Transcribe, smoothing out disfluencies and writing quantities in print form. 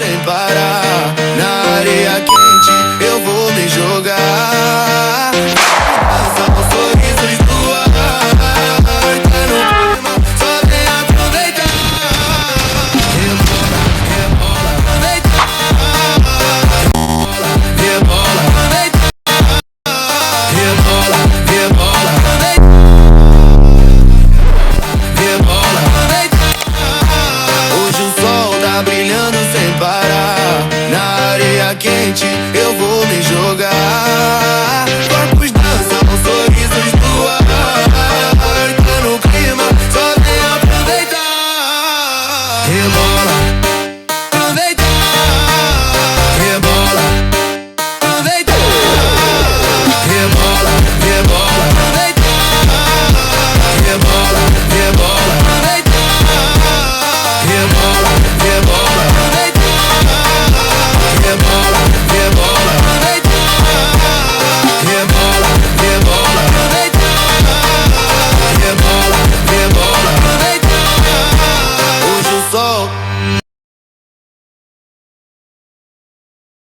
sem parar. Na areia quente eu vou me jogar. São os sorrisos do ar. Tá no clima, só vem aproveitar. Rebola, rebola, aproveitar. Rebola, aproveitar. Rebola, rebola, aproveitar. Rebola, aproveitar. Hoje o sol tá brilhando sem parar. Na areia quente